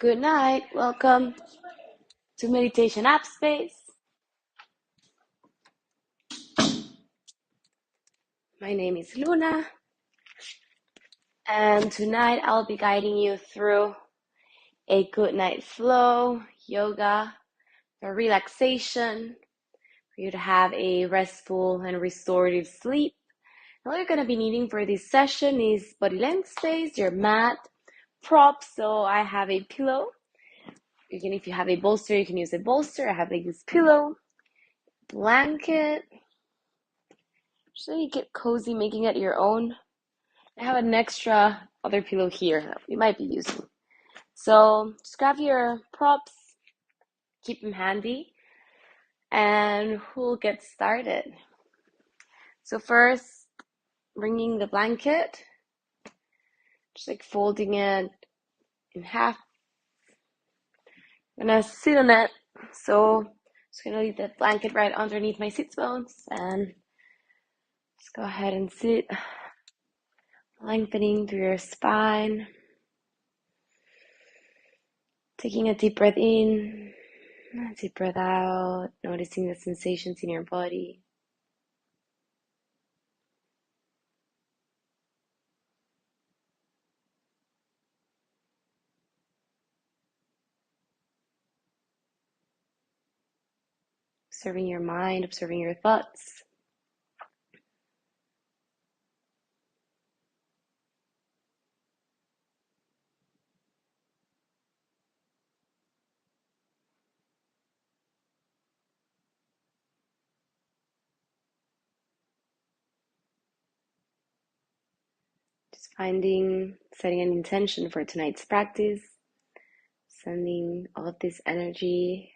Good night. Welcome to Meditation App Space. My name is Luna, and tonight I'll be guiding you through a Goodnight Flow yoga for relaxation, for you to have a restful and restorative sleep. And what you're going to be needing for this session is body length space, your mat, props. So I have a pillow. If you have a bolster, you can use a bolster. I have like this pillow, blanket. So you get cozy making it your own. I have an extra other pillow here that we might be using. So just grab your props, keep them handy, and we'll get started. So first, bringing the blanket, just like folding it in half. I'm gonna sit on it. So just gonna leave the blanket right underneath my sit bones and just go ahead and sit, lengthening through your spine. Taking a deep breath in, a deep breath out, noticing the sensations in your body. Observing your mind, observing your thoughts. Just setting an intention for tonight's practice. Sending all of this energy,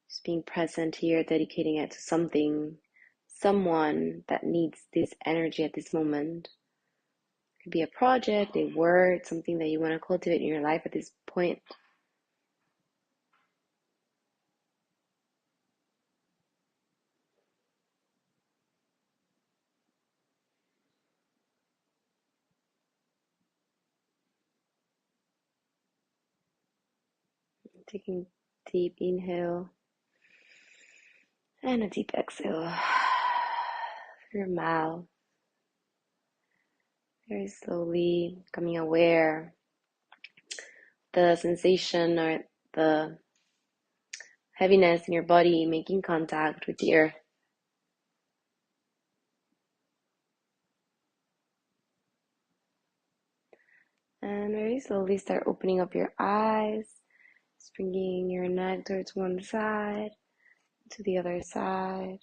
just being present here, dedicating it to something, someone that needs this energy at this moment. It could be a project, a word, something that you want to cultivate in your life at this point. Taking a deep inhale and a deep exhale through your mouth. Very slowly becoming aware the sensation or the heaviness in your body making contact with the earth. And very slowly start opening up your eyes, bringing your neck towards one side, to the other side.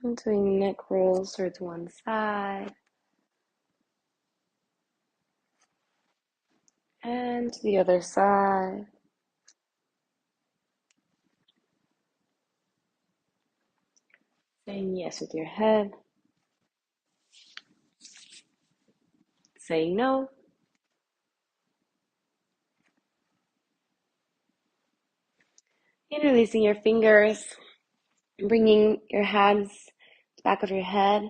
And doing neck rolls towards one side and to the other side. Saying yes with your head, saying no. Interlacing your fingers, bringing your hands to the back of your head,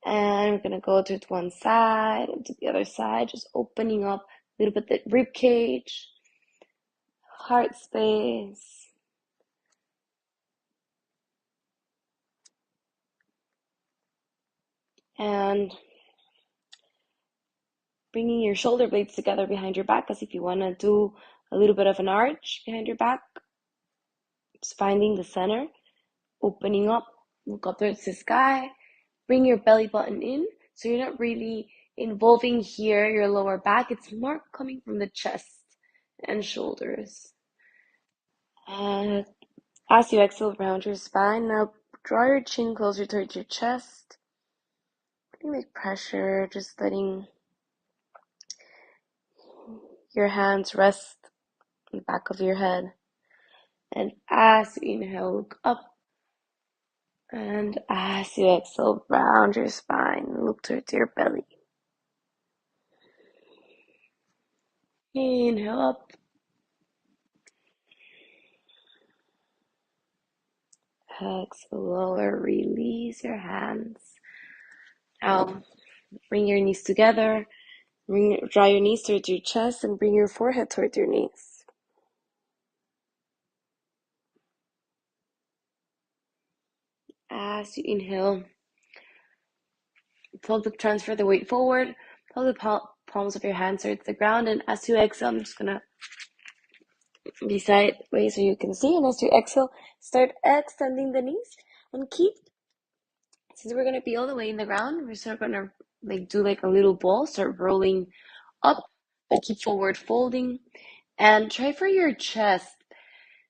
and we're gonna go to one side and to the other side, just opening up a little bit the rib cage, heart space. And bringing your shoulder blades together behind your back as if you want to do a little bit of an arch behind your back. Just finding the center, opening up, look up towards the sky, bring your belly button in. So you're not really involving here your lower back. It's more coming from the chest and shoulders. And as you exhale, round your spine. Now draw your chin closer towards your chest. Putting like pressure, just letting your hands rest on the back of your head. And as you inhale, look up. And as you exhale, round your spine, look towards your belly. Inhale up. Exhale, lower, release your hands. Now, Bring your knees together. Draw your knees towards your chest and bring your forehead towards your knees. As you inhale, transfer the weight forward. Pull the palms of your hands towards the ground. And as you exhale, I'm just going to be sideways so you can see. And as you exhale, start extending the knees. And since we're going to be all the way in the ground, we're sort of going to do like a little ball. Start rolling up, but keep forward folding. And try for your chest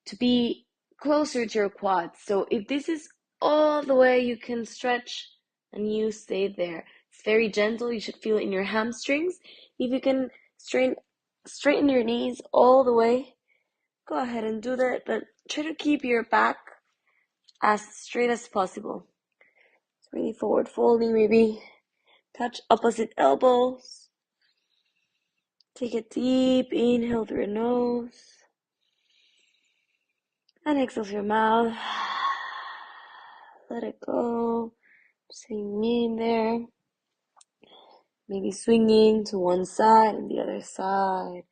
to be closer to your quads. So if this is all the way, you can stretch and you stay there. It's very gentle. You should feel it in your hamstrings. If you can straighten your knees all the way, go ahead and do that, but try to keep your back as straight as possible. It's really forward folding, maybe touch opposite elbows. Take a deep inhale through your nose. And exhale through your mouth. Let it go. Staying in there. Maybe swinging to one side and the other side.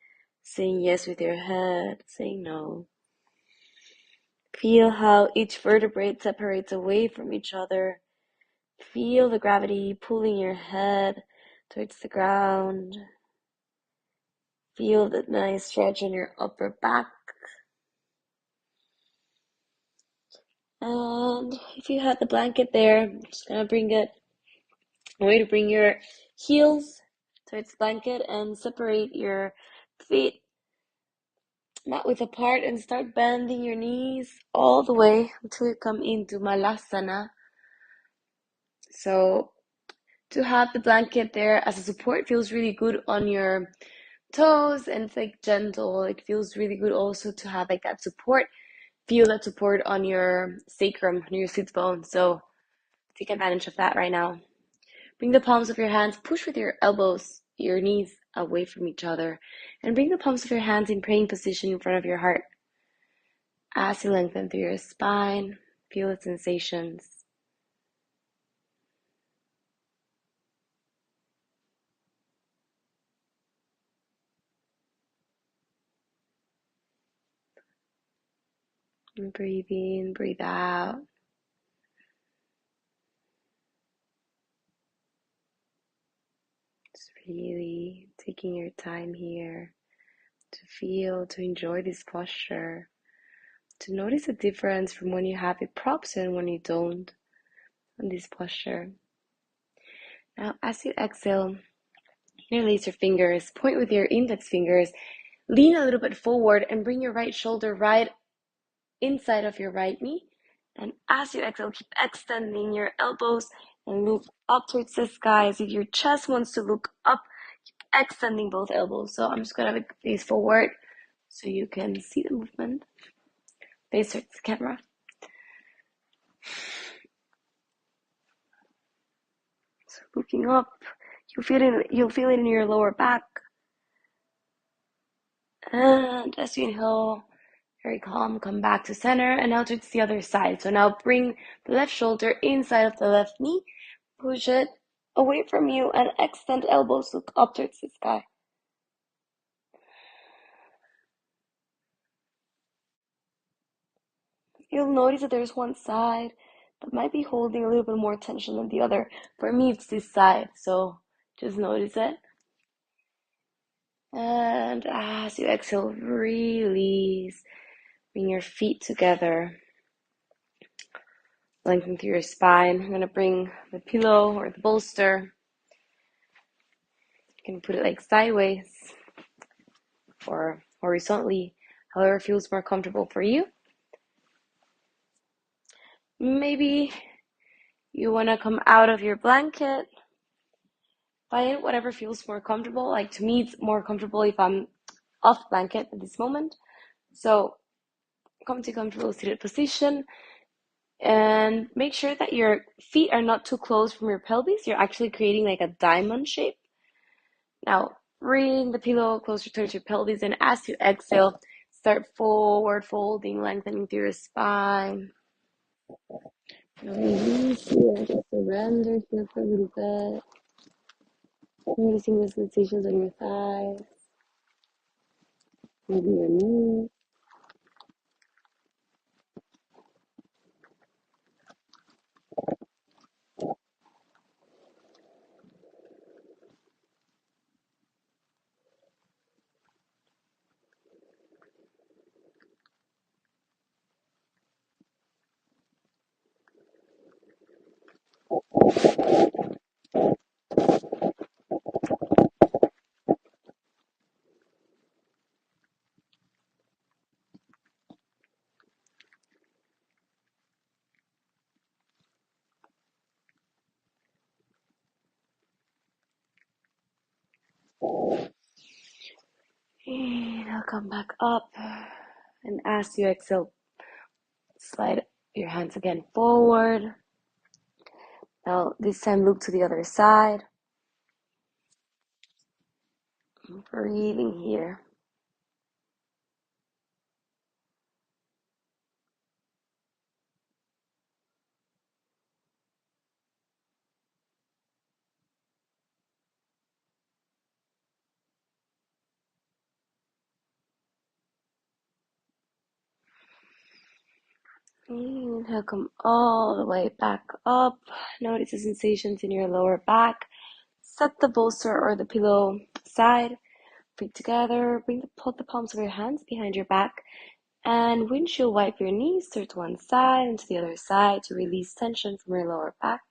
Saying yes with your head. Saying no. Feel how each vertebrae separates away from each other. Feel the gravity pulling your head towards the ground. Feel the nice stretch on your upper back. And if you had the blanket there, I'm just going to bring it a way to bring your heels towards the blanket and separate your feet mat width apart and start bending your knees all the way until you come into Malasana. So to have the blanket there as a support feels really good on your toes, and it's like gentle. It feels really good also to have like that support. Feel that support on your sacrum, on your sit bone. So take advantage of that right now. Bring the palms of your hands, push with your elbows, your knees away from each other, and bring the palms of your hands in praying position in front of your heart. As you lengthen through your spine, feel the sensations. And breathe in, breathe out. Just really taking your time here to feel, to enjoy this posture, to notice the difference from when you have it props and when you don't on this posture. Now, as you exhale, interlace your fingers, point with your index fingers, lean a little bit forward and bring your right shoulder right inside of your right knee. And as you exhale, keep extending your elbows and look up towards the sky as if your chest wants to look up. Keep extending both elbows. So I'm just going to face forward so you can see the movement. Face towards the camera. So looking up, you'll feel it in your lower back. And as you inhale, very calm, come back to center, and now towards the other side. So now bring the left shoulder inside of the left knee, push it away from you, and extend elbows, look up towards the sky. You'll notice that there's one side that might be holding a little bit more tension than the other. For me, it's this side, so just notice it. And as you exhale, release. Bring your feet together. Lengthen through your spine. I'm going to bring the pillow or the bolster. You can put it like sideways or horizontally, however feels more comfortable for you. Maybe you want to come out of your blanket. Find whatever feels more comfortable. Like to me, it's more comfortable if I'm off blanket at this moment. So come to comfortable seated position and make sure that your feet are not too close from your pelvis. You're actually creating like a diamond shape. Now bring the pillow closer towards your pelvis, and as you exhale, start forward folding, lengthening through your spine. Release here, just surrender here for a little bit. Noticing the sensations on your thighs, maybe your knees. And I'll come back up. And as you exhale, slide your hands again forward. Now, this time look to the other side. Breathing here. Inhale, come all the way back up. Notice the sensations in your lower back. Set the bolster or the pillow aside. Feet together. Put the palms of your hands behind your back. And windshield wipe your knees to one side and to the other side to release tension from your lower back.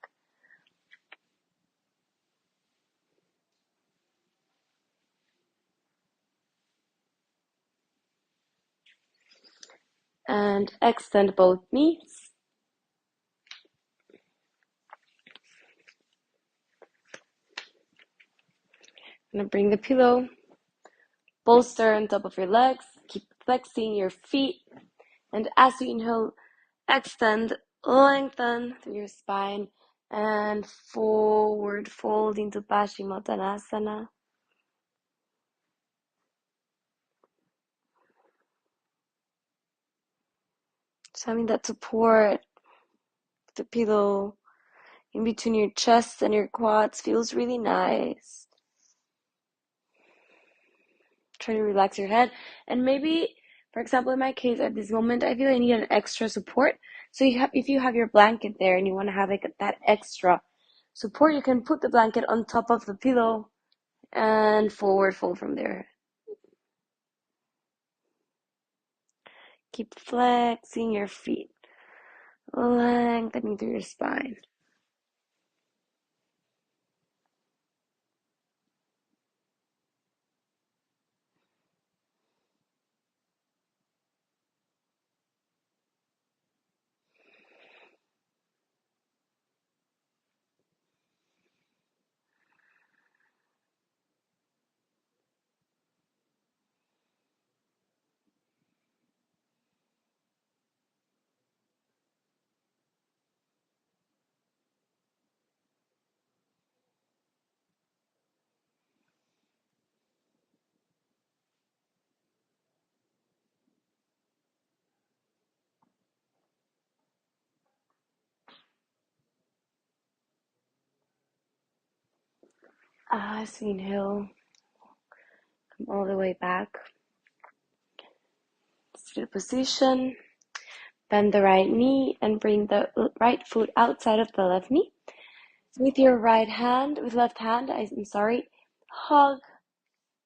And extend both knees. I'm going to bring the pillow, bolster on top of your legs. Keep flexing your feet. And as you inhale, extend, lengthen through your spine. And forward fold into Paschimottanasana. Just having that support, the pillow in between your chest and your quads feels really nice. Try to relax your head. And maybe, for example, in my case, at this moment, I feel I need an extra support. So if you have your blanket there and you want to have like that extra support, you can put the blanket on top of the pillow and forward fold from there. Keep flexing your feet, lengthening through your spine. As we inhale, come all the way back to the position. Bend the right knee and bring the right foot outside of the left knee. With your left hand, hug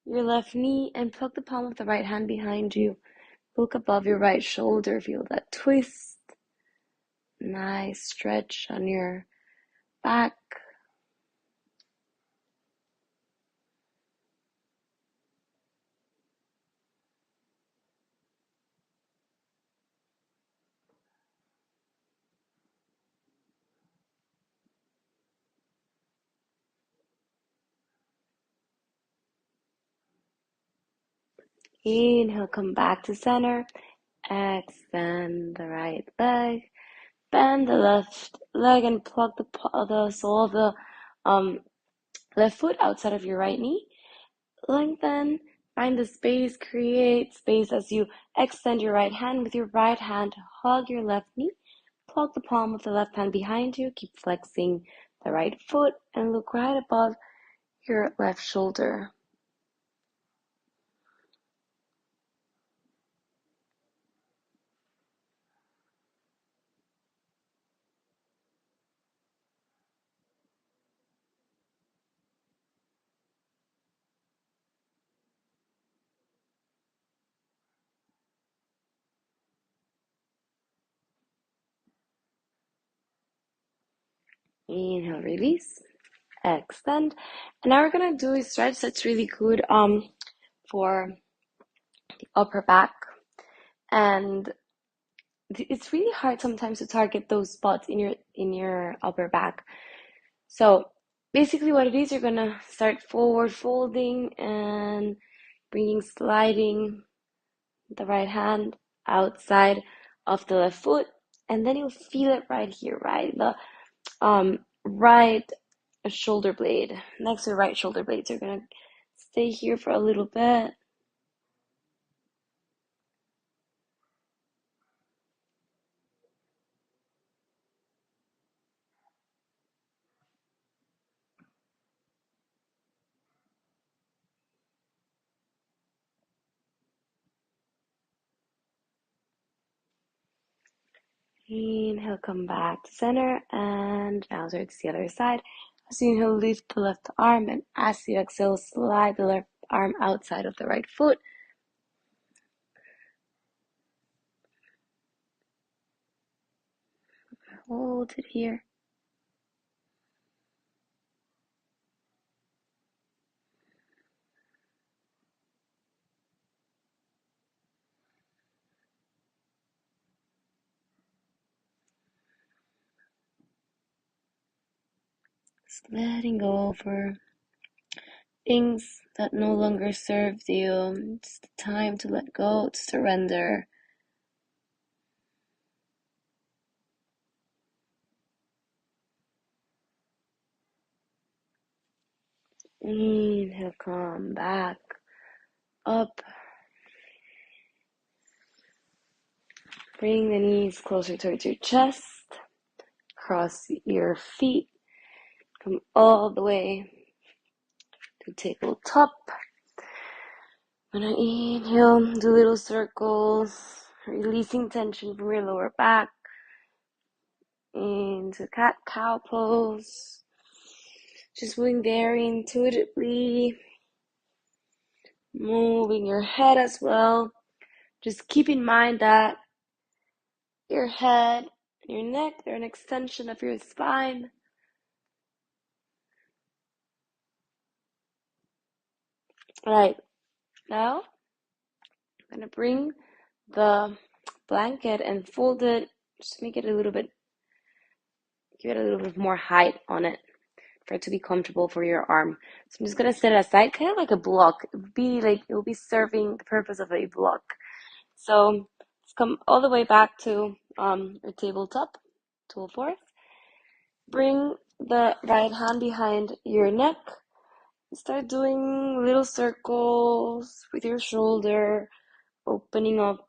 your left knee and pluck the palm of the right hand behind you. Look above your right shoulder, feel that twist. Nice stretch on your back. Inhale, come back to center. Extend the right leg. Bend the left leg and pluck the sole of the left foot outside of your right knee. Lengthen, find the space, create space as you extend your right hand. With your right hand, hug your left knee. Pluck the palm of the left hand behind you. Keep flexing the right foot and look right above your left shoulder. Inhale, release, extend. And now we're gonna do a stretch that's really good for the upper back. And it's really hard sometimes to target those spots in your upper back. So basically what it is, you're gonna start forward folding and sliding the right hand outside of the left foot, and then you'll feel it right here, right? The right shoulder blade, next to the right shoulder blade. So you're gonna stay here for a little bit. Inhale, come back to center, and now towards the other side. As you inhale, lift the left arm, and as you exhale, slide the left arm outside of the right foot. Hold it here. Just letting go for things that no longer serve you. It's the time to let go, to surrender. Inhale, come back up. Bring the knees closer towards your chest. Cross your feet. Come all the way to tabletop. When I inhale, do little circles, releasing tension from your lower back into cat-cow pose. Just moving very intuitively, moving your head as well. Just keep in mind that your head and your neck, they're an extension of your spine. All right, now I'm gonna bring the blanket and fold it, just make it a little bit, give it a little bit more height on it for it to be comfortable for your arm. So I'm just gonna set it aside, kind of like a block. It will be serving the purpose of a block. So let's come all the way back to your tabletop, tool fourth. Bring the right hand behind your neck. Start doing little circles with your shoulder, opening up.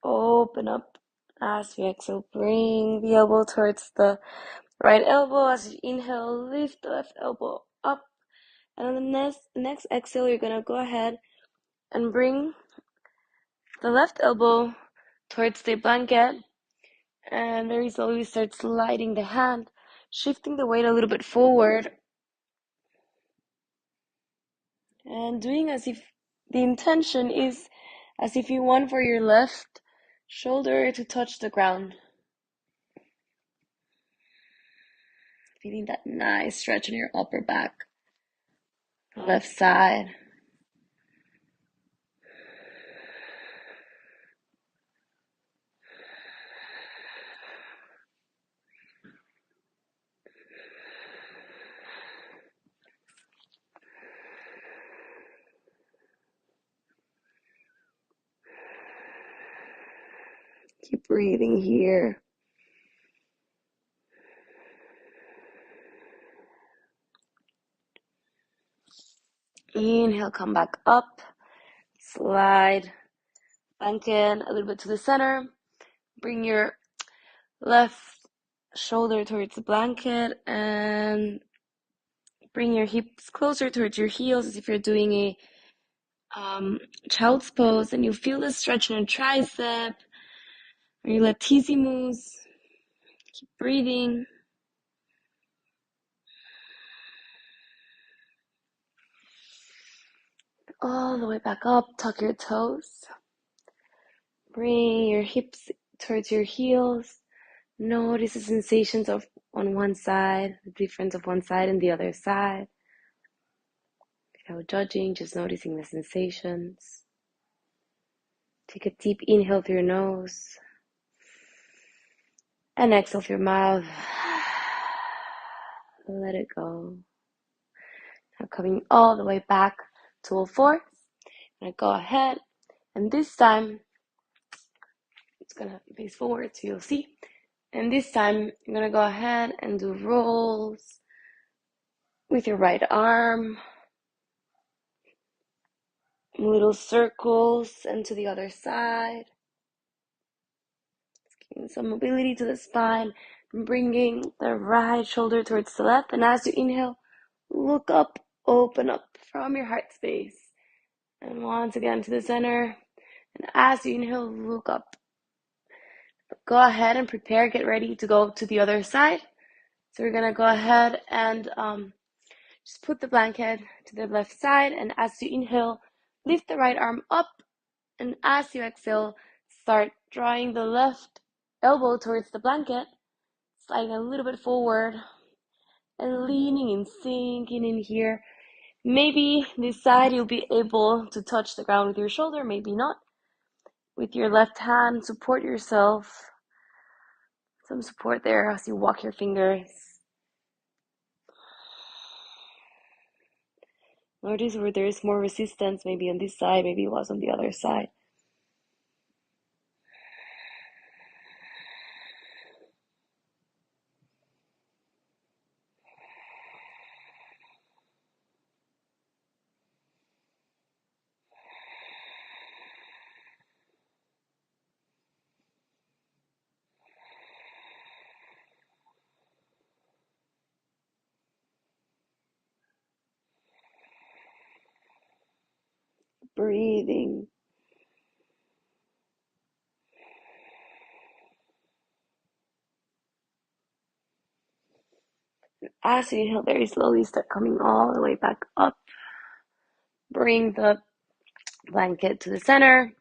Open up as you exhale. Bring the elbow towards the right elbow. As you inhale, lift the left elbow up. And on the next exhale, you're going to go ahead and bring the left elbow towards the blanket. And very slowly start sliding the hand, shifting the weight a little bit forward. And doing as if the intention is as if you want for your left shoulder to touch the ground. Feeling that nice stretch in your upper back. Left side. Keep breathing here. Inhale, come back up. Slide blanket a little bit to the center. Bring your left shoulder towards the blanket and Bring your hips closer towards your heels as if you're doing a child's pose, and you feel the stretch in your tricep or your latissimus. Keep breathing. All the way back up, tuck your toes. Bring your hips towards your heels. Notice the sensations of on one side, the difference of one side and the other side. Without judging, just noticing the sensations. Take a deep inhale through your nose. And exhale through your mouth. Let it go. Now coming all the way back to all fours. I'm going to go ahead, and this time it's going to face forward so you'll see. And this time you're going to go ahead and do rolls with your right arm. Little circles and to the other side. Giving some mobility to the spine. Bringing the right shoulder towards the left. And as you inhale, look up, open up from your heart space. And once again to the center. And as you inhale, look up. Go ahead and prepare, get ready to go to the other side. So we're going to go ahead and just put the blanket to the left side. And as you inhale, lift the right arm up. And as you exhale, start drawing the left elbow towards the blanket, sliding a little bit forward, and leaning and sinking in here. Maybe this side you'll be able to touch the ground with your shoulder, maybe not. With your left hand, support yourself. Some support there as you walk your fingers. Notice where there is more resistance, maybe on this side, maybe it was on the other side. Breathing. As you inhale, very slowly start coming all the way back up. Bring the blanket to the center.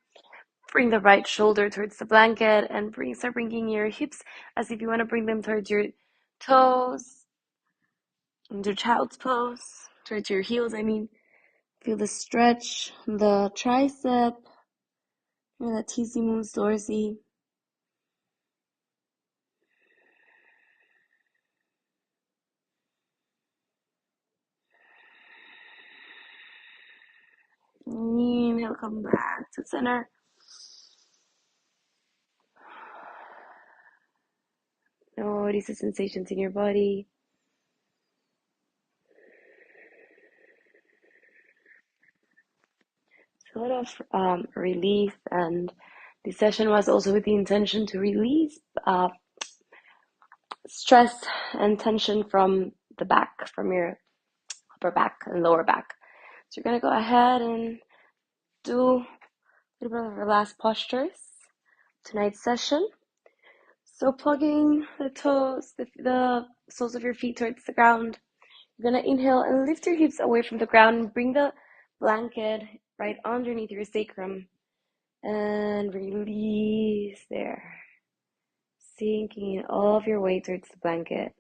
Bring the right shoulder towards the blanket and start bringing your hips as if you want to bring them towards your toes. Into child's pose, towards your heels, Feel the stretch, the tricep, your latissimus dorsi. Inhale, come back to center. Notice the sensations in your body. It's a lot of relief, and this session was also with the intention to release stress and tension from the back, from your upper back and lower back. So you're going to go ahead and do a little bit of relaxed postures tonight's session. So plugging the toes, the soles of your feet towards the ground. You're going to inhale and lift your hips away from the ground and bring the blanket right underneath your sacrum. And release there. Sinking in all of your weight towards the blanket.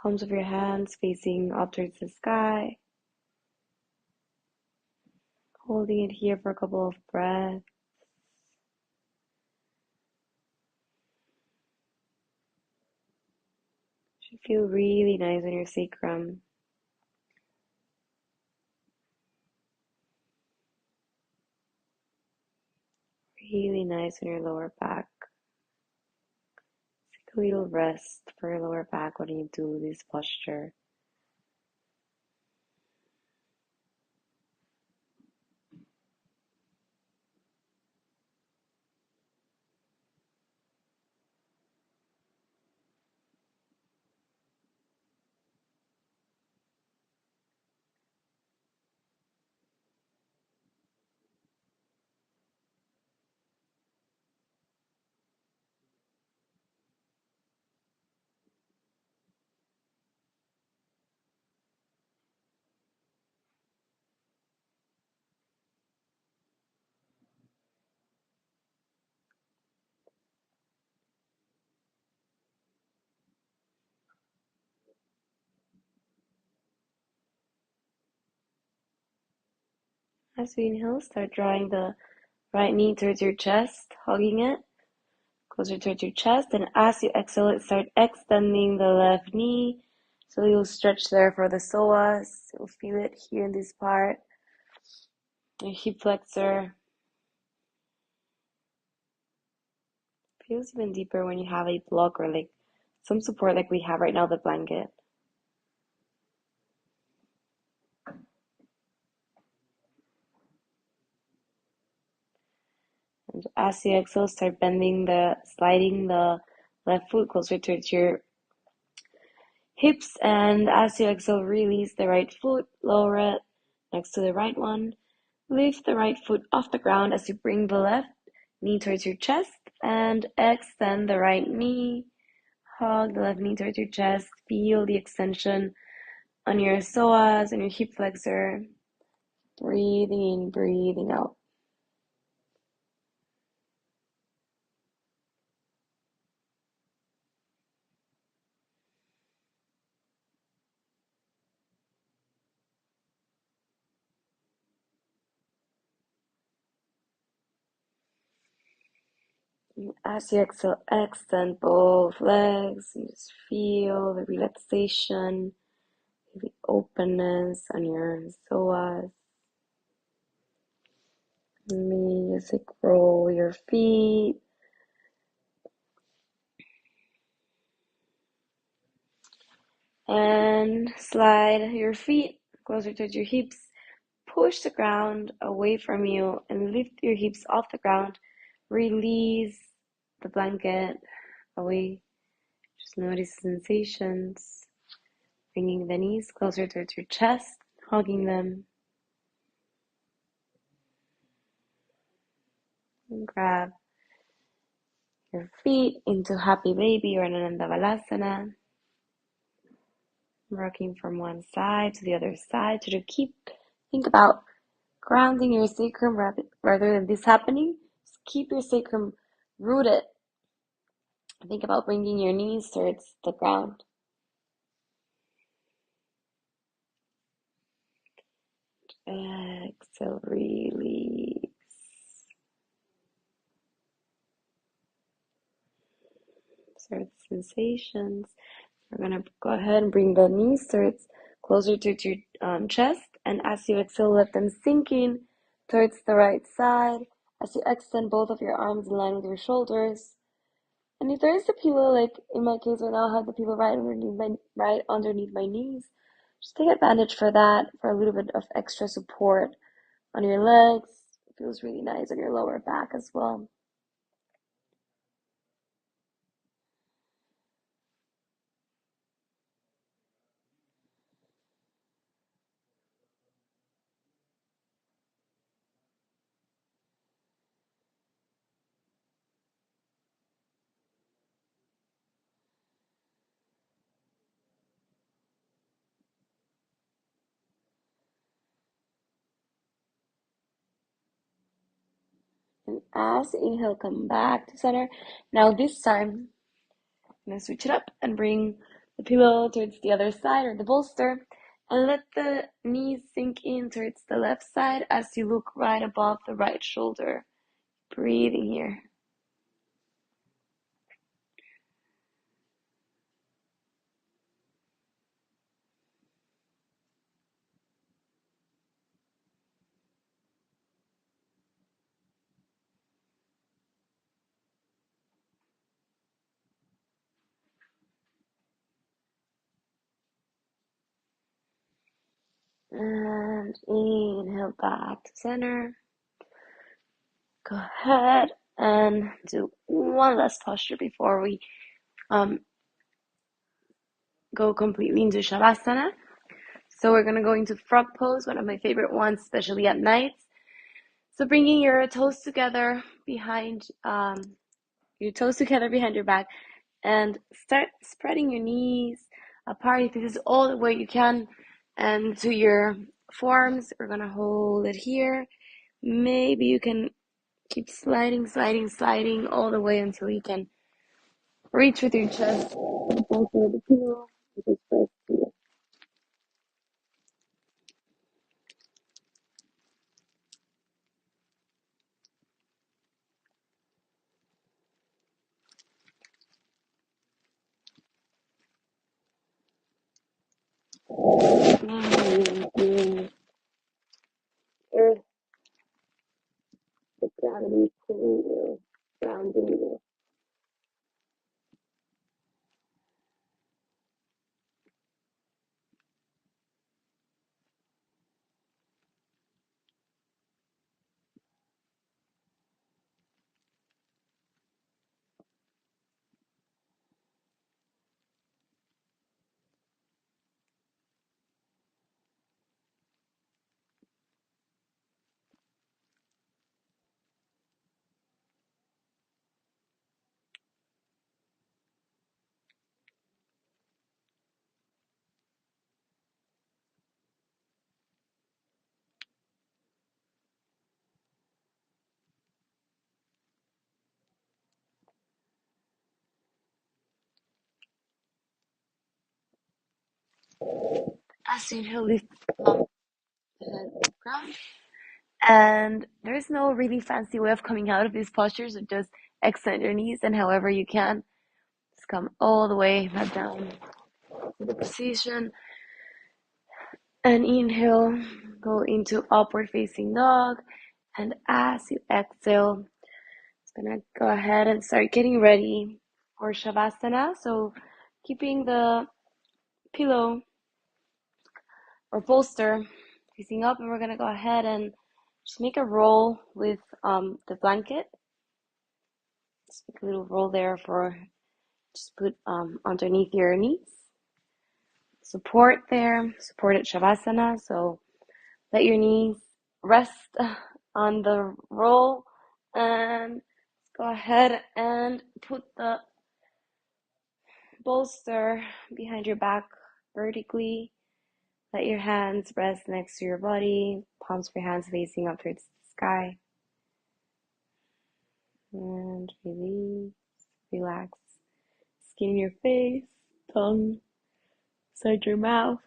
Palms of your hands facing up towards the sky. Holding it here for a couple of breaths. Should feel really nice on your sacrum. Really nice on your lower back. Take a little rest for your lower back when you do this posture. As you inhale, start drawing the right knee towards your chest, hugging it, closer towards your chest. And as you exhale, start extending the left knee. So you'll stretch there for the psoas. You'll feel it here in this part. Your hip flexor feels even deeper when you have a block or like some support like we have right now, the blanket. And as you exhale, start sliding the left foot closer towards your hips. And as you exhale, release the right foot, lower it next to the right one. Lift the right foot off the ground as you bring the left knee towards your chest and extend the right knee. Hug the left knee towards your chest. Feel the extension on your psoas and your hip flexor. Breathing in, breathing out. As you exhale, extend both legs and just feel the relaxation, the openness on your psoas. Just like roll your feet. And slide your feet closer towards your hips. Push the ground away from you and lift your hips off the ground. Release the blanket away. Just notice sensations. Bringing the knees closer towards your chest, hugging them. And grab your feet into Happy Baby or Ananda Balasana. Rocking from one side to the other side. So to think about grounding your sacrum rather than this happening. Just keep your sacrum rooted. Think about bringing your knees towards the ground. Exhale, release. Start sensations. We're gonna go ahead and bring the knees towards closer to your chest, and as you exhale, let them sink in towards the right side. As you extend both of your arms in line with your shoulders. And if there is a pillow, like in my case right now, I have the pillow right underneath my knees. Just take advantage for that, for a little bit of extra support on your legs. It feels really nice on your lower back as well. And as you inhale, come back to center. Now this time, I'm going to switch it up and bring the pillow towards the other side or the bolster. And let the knees sink in towards the left side as you look right above the right shoulder. Breathing here. And inhale back to center. Go ahead and do one last posture before we go completely into Shavasana. So we're going to go into frog pose, one of my favorite ones, especially at night. So bringing your toes together behind your back and start spreading your knees apart if this is all the way you can, and to your forearms. We're going to hold it here. Maybe you can keep sliding all the way until you can reach with your chest and both of the pillow. feeling earth, the gravity pulling you, grounding you. As you inhale, lift up the head to the ground. And there's no really fancy way of coming out of these postures, so just extend your knees and however you can, just come all the way back down to the position. And inhale, go into upward facing dog. And as you exhale, it's gonna go ahead and start getting ready for Shavasana. So keeping the pillow or bolster facing up, and we're gonna go ahead and just make a roll with the blanket. Just make a little roll there for just put underneath your knees. Support there, support at Shavasana. So let your knees rest on the roll and go ahead and put the bolster behind your back vertically. Let your hands rest next to your body, palms of your hands facing up towards the sky. And release, relax. Skin in your face, tongue inside your mouth.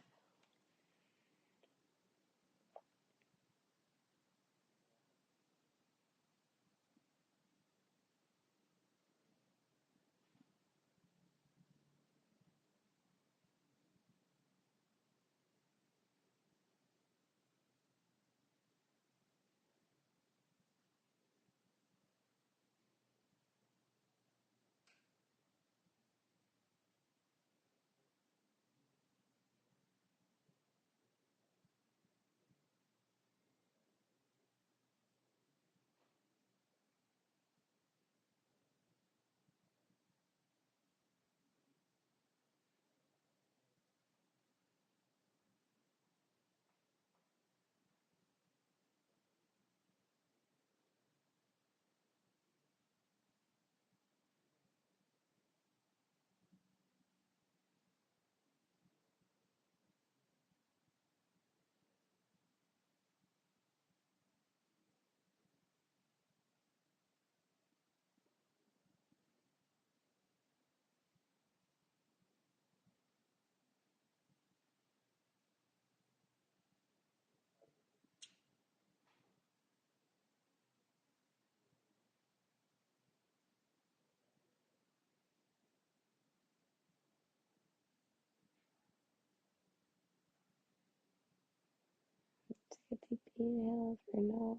Take a deep inhale through your nose.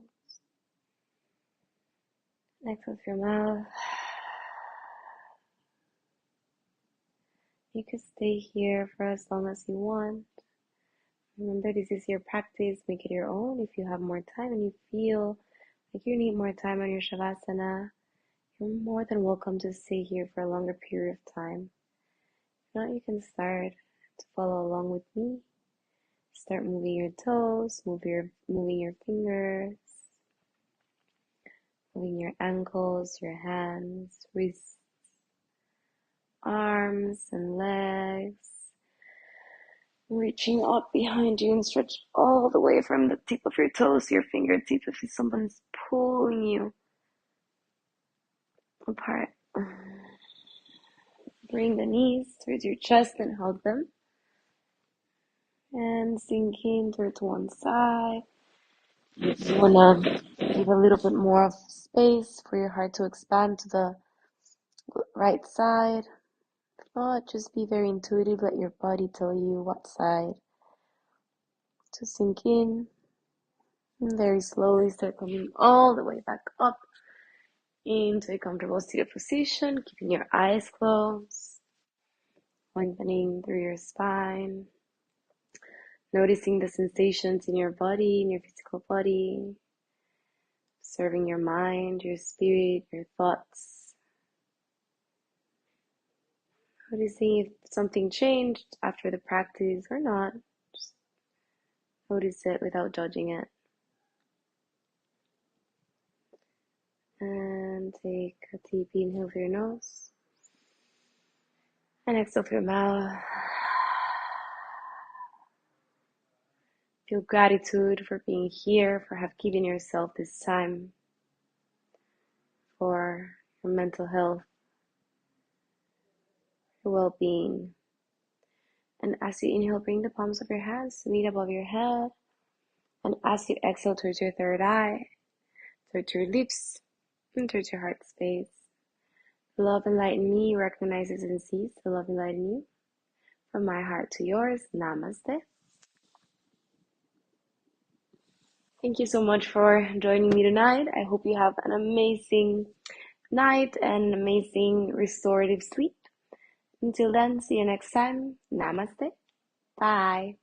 Exhale through your mouth. You could stay here for as long as you want. Remember, this is your practice. Make it your own. If you have more time and you feel like you need more time on your Shavasana, you're more than welcome to stay here for a longer period of time. If not, you can start to follow along with me. Start moving your toes, moving your fingers, moving your ankles, your hands, wrists, arms and legs. Reaching up behind you and stretch all the way from the tip of your toes to your fingertips if someone's pulling you apart. Bring the knees towards your chest and hug them. And sink in towards one side. You want to give a little bit more of space for your heart to expand to the right side. If not, just be very intuitive. Let your body tell you what side to sink in. And very slowly start coming all the way back up into a comfortable seated position, keeping your eyes closed, lengthening through your spine, noticing the sensations in your body, in your physical body, observing your mind, your spirit, your thoughts, noticing if something changed after the practice or not. Just notice it without judging it. And take a deep inhale through your nose and exhale through your mouth. Feel gratitude for being here, for have given yourself this time for your mental health, your well-being. And as you inhale, bring the palms of your hands to meet above your head. And as you exhale towards your third eye, towards your lips, and towards your heart space. Love enlighten me recognizes and sees the love enlighten you. From my heart to yours, namaste. Thank you so much for joining me tonight. I hope you have an amazing night and amazing restorative sleep. Until then, see you next time. Namaste. Bye.